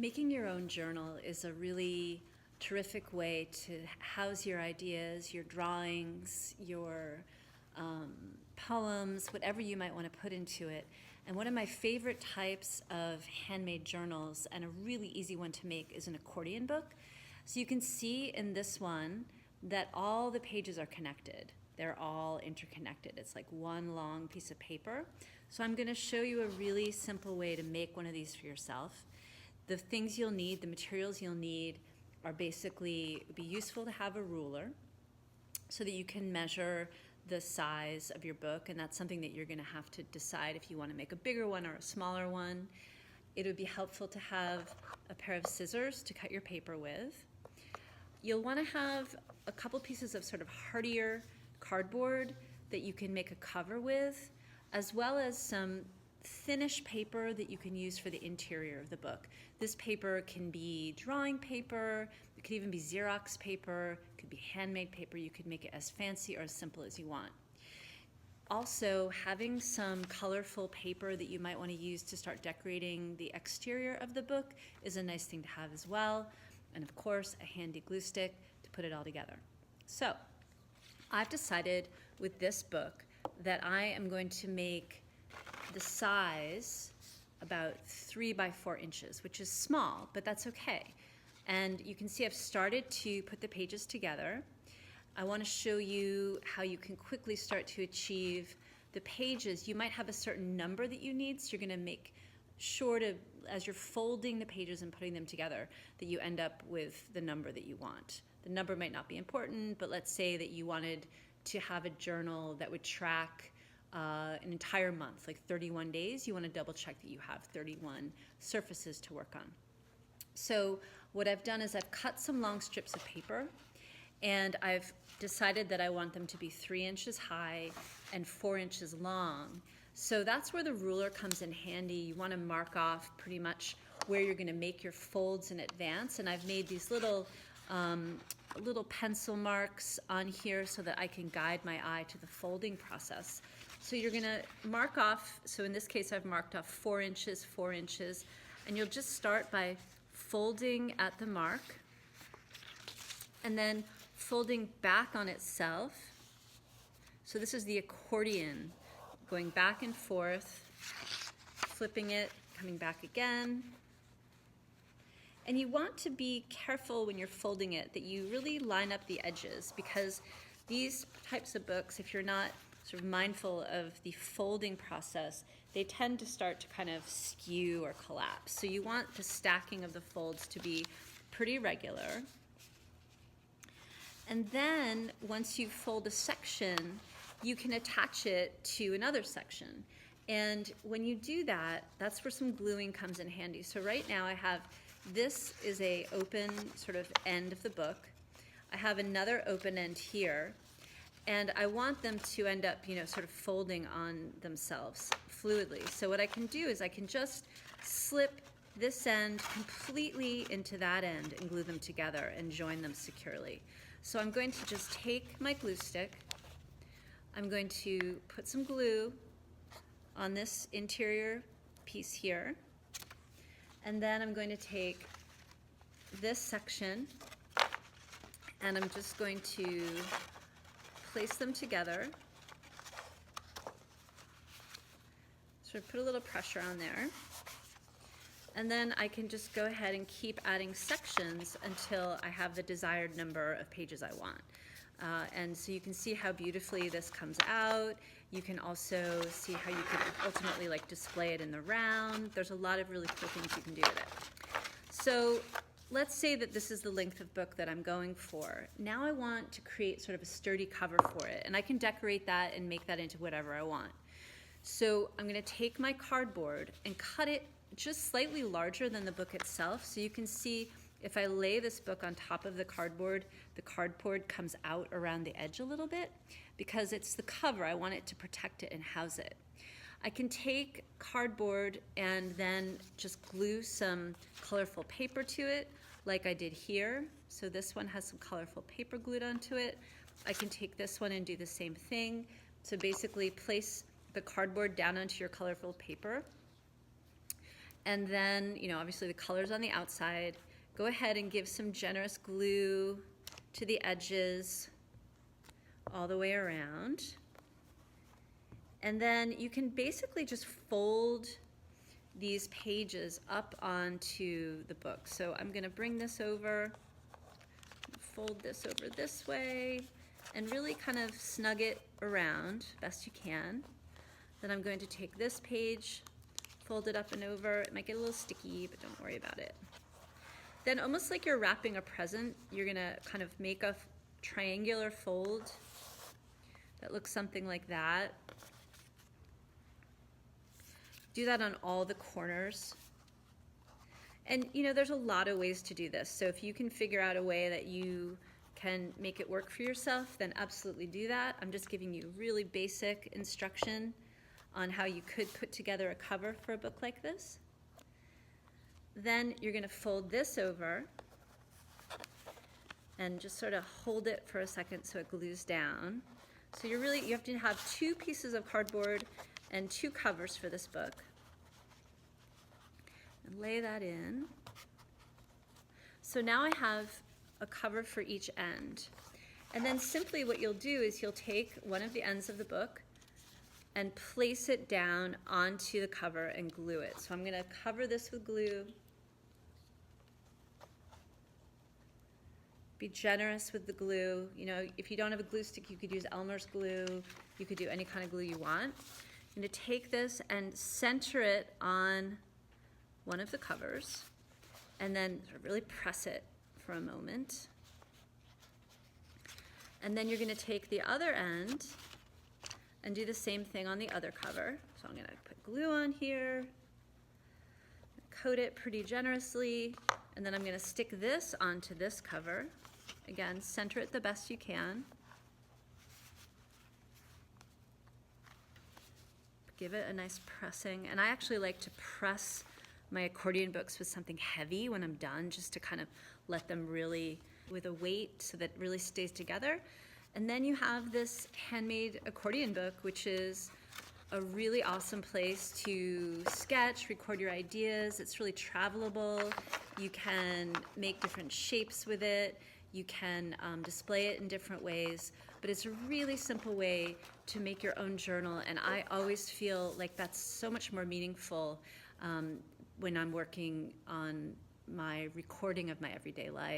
Making your own journal is a really terrific way to house your ideas, your drawings, your poems, whatever you might want to put into it. And one of my favorite types of handmade journals, and a really easy one to make, is an accordion book. So you can see in this one that all the pages are connected. They're all interconnected. It's like one long piece of paper. So I'm going to show you a really simple way to make one of these for yourself. The things you'll need, the materials you'll need, are basically, it would be useful to have a ruler so that you can measure the size of your book, and that's something that you're going to have to decide if you want to make a bigger one or a smaller one. It would be helpful to have a pair of scissors to cut your paper with. You'll want to have a couple pieces of sort of hardier cardboard that you can make a cover with, as well as some thinnish paper that you can use for the interior of the book. This paper can be drawing paper, it could even be Xerox paper, it could be handmade paper. You could make it as fancy or as simple as you want. Also, having some colorful paper that you might want to use to start decorating the exterior of the book is a nice thing to have as well. And of course, a handy glue stick to put it all together. So, I've decided with this book that I am going to make the size about 3 by 4 inches, which is small, but that's okay. And you can see I've started to put the pages together. I want to show you how you can quickly start to achieve the pages. You might have a certain number that you need, so you're going to make sure to, as you're folding the pages and putting them together, that you end up with the number that you want. The number might not be important, but let's say that you wanted to have a journal that would track an entire month, like 31 days. You want to double check that you have 31 surfaces to work on. So what I've done is I've cut some long strips of paper, and I've decided that I want them to be 3 inches high and 4 inches long. So that's where the ruler comes in handy. You want to mark off pretty much where you're going to make your folds in advance, and I've made these little pencil marks on here so that I can guide my eye to the folding process. So you're going to mark off, so in this case I've marked off 4 inches, 4 inches, and you'll just start by folding at the mark and then folding back on itself. So this is the accordion, going back and forth, flipping it, coming back again. And you want to be careful when you're folding it that you really line up the edges, because these types of books, if you're not sort of mindful of the folding process, they tend to start to kind of skew or collapse. So you want the stacking of the folds to be pretty regular. And then once you fold a section, you can attach it to another section. And when you do that, that's where some gluing comes in handy. So right now I have, this is a open sort of end of the book. I have another open end here, and I want them to end up, sort of folding on themselves fluidly. So what I can do is I can just slip this end completely into that end and glue them together and join them securely. So I'm going to just take my glue stick, I'm going to put some glue on this interior piece here, and then I'm going to take this section and I'm just going to place them together. Sort of put a little pressure on there. And then I can just go ahead and keep adding sections until I have the desired number of pages I want. And so you can see how beautifully this comes out. You can also see how you could ultimately display it in the round. There's a lot of really cool things you can do with it. So let's say that this is the length of book that I'm going for. Now I want to create sort of a sturdy cover for it, and I can decorate that and make that into whatever I want. So I'm going to take my cardboard and cut it just slightly larger than the book itself, so you can see if I lay this book on top of the cardboard comes out around the edge a little bit because it's the cover. I want it to protect it and house it. I can take cardboard and then just glue some colorful paper to it like I did here. So this one has some colorful paper glued onto it. I can take this one and do the same thing. So basically place the cardboard down onto your colorful paper And then, you know, obviously the color's on the outside. Go ahead and give some generous glue to the edges all the way around. And then you can basically just fold these pages up onto the book. So I'm gonna bring this over, fold this over this way, and really kind of snug it around best you can. Then I'm going to take this page, fold it up and over. It might get a little sticky, but don't worry about it. Then almost like you're wrapping a present, you're gonna kind of make a triangular fold that looks something like that. Do that on all the corners. And you know, there's a lot of ways to do this. So if you can figure out a way that you can make it work for yourself, then absolutely do that. I'm just giving you really basic instruction on how you could put together a cover for a book like this. Then you're gonna fold this over and just sort of hold it for a second so it glues down. So you have to have 2 pieces of cardboard and 2 covers for this book. And lay that in. So now I have a cover for each end. And then simply what you'll do is you'll take one of the ends of the book and place it down onto the cover and glue it. So I'm gonna cover this with glue. Be generous with the glue. You know, if you don't have a glue stick, you could use Elmer's glue. You could do any kind of glue you want. I'm gonna take this and center it on one of the covers and then sort of really press it for a moment. And then you're gonna take the other end and do the same thing on the other cover. So I'm gonna put glue on here, coat it pretty generously, and then I'm gonna stick this onto this cover. Again, center it the best you can. Give it a nice pressing. And I actually like to press my accordion books with something heavy when I'm done, just to kind of let them really, with a weight, so that it really stays together. And then you have this handmade accordion book, which is a really awesome place to sketch, record your ideas. It's really travelable. You can make different shapes with it. You can display it in different ways, but it's a really simple way to make your own journal, and I always feel like that's so much more meaningful when I'm working on my recording of my everyday life.